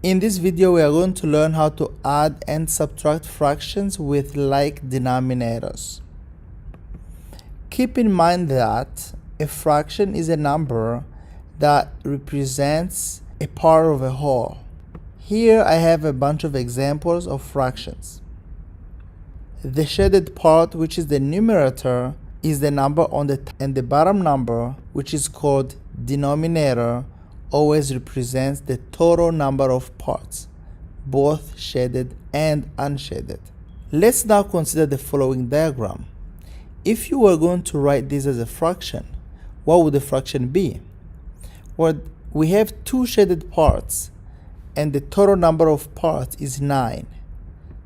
In this video, we are going to learn how to add and subtract fractions with like denominators. Keep in mind that a fraction is a number that represents a part of a whole. Here I have a bunch of examples of fractions. The shaded part, which is the numerator, is the number on the top, and the bottom number, which is called denominator, always represents the total number of parts, both shaded and unshaded. Let's now consider the following diagram. If you were going to write this as a fraction, what would the fraction be? Well, we have two shaded parts, and the total number of parts is 9.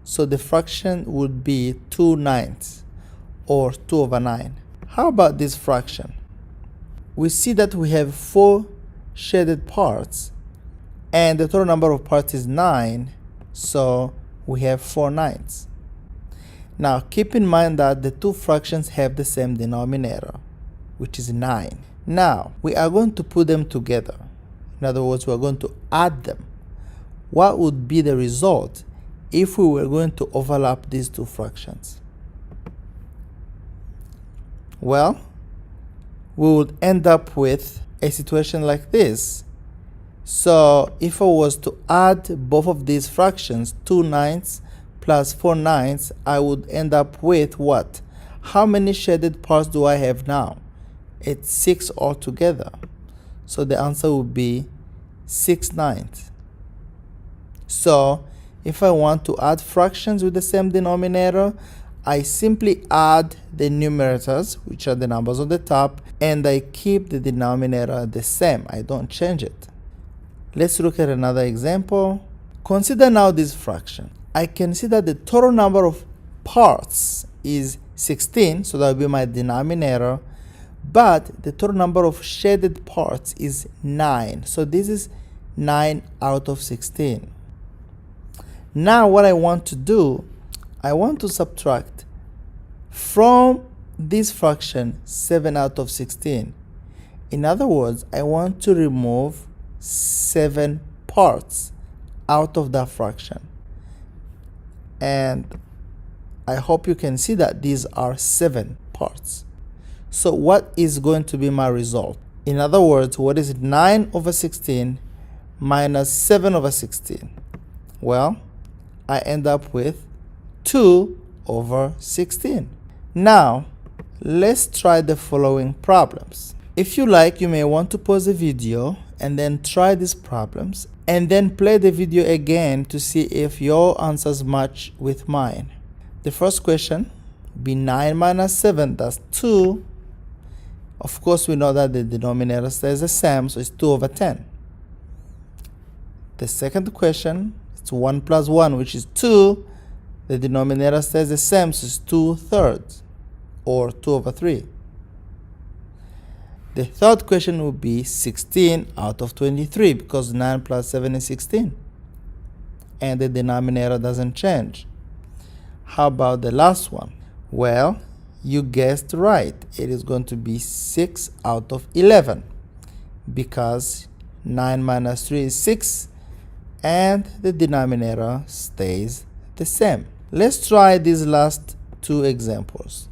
So the fraction would be 2/9, or 2/9. How about this fraction? We see that we have 4 shaded parts, and the total number of parts is 9, so we have 4/9. Now keep in mind that the two fractions have the same denominator, which is 9. Now we are going to put them together. In other words, we are going to add them. What would be the result if we were going to overlap these two fractions? Well, we would end up with a situation like this. So if I was to add both of these fractions, 2/9 plus 4/9, I would end up with what? How many shaded parts do I have now? It's 6 altogether. So the answer would be 6/9. So if I want to add fractions with the same denominator, I simply add the numerators, which are the numbers on the top, and I keep the denominator the same. I don't change it. Let's look at another example. Consider now this fraction. I can see that the total number of parts is 16, so that will be my denominator, but the total number of shaded parts is 9. So this is 9 out of 16. Now what I want to do, I want to subtract from this fraction 7 out of 16. In other words, I want to remove 7 parts out of that fraction. And I hope you can see that these are 7 parts. So what is going to be my result? In other words, what is 9 over 16 minus 7 over 16? Well, I end up with 2 over 16. Now, let's try the following problems. If you like, you may want to pause the video and then try these problems and then play the video again to see if your answers match with mine. The first question be 9 minus 7, that's 2. Of course, we know that the denominator stays the same, so it's 2 over 10. The second question, it's 1 plus 1, which is 2. The denominator stays the same, so it's 2/3, or 2 over 3. The third question would be 16 out of 23, because 9 plus 7 is 16. And the denominator doesn't change. How about the last one? Well, you guessed right. It is going to be 6 out of 11, because 9 minus 3 is 6, and the denominator stays the same. Let's try these last two examples.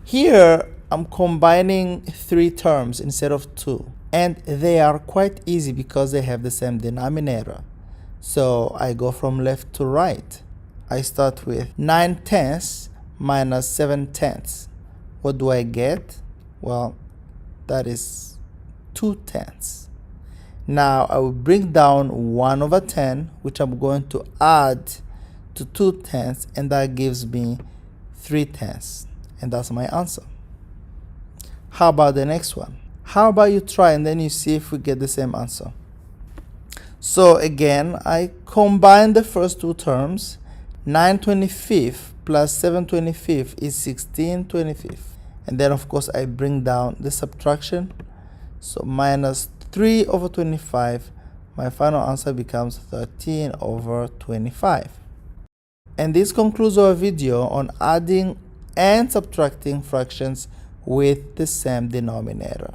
Here, I'm combining 3 terms instead of 2, and they are quite easy because they have the same denominator. So I go from left to right. I start with 9/10 minus 7/10. What do I get? Well, that is 2/10. Now I will bring down 1 over 10, which I'm going to add to 2/10, and that gives me 3/10, and that's my answer. How about the next one? How about you try and then you see if we get the same answer? So again, I combine the first two terms. 9/25 plus 7/25 is 16/25, and then of course I bring down the subtraction, so minus 3 over 25. My final answer becomes 13 over 25. And this concludes our video on adding and subtracting fractions with the same denominator.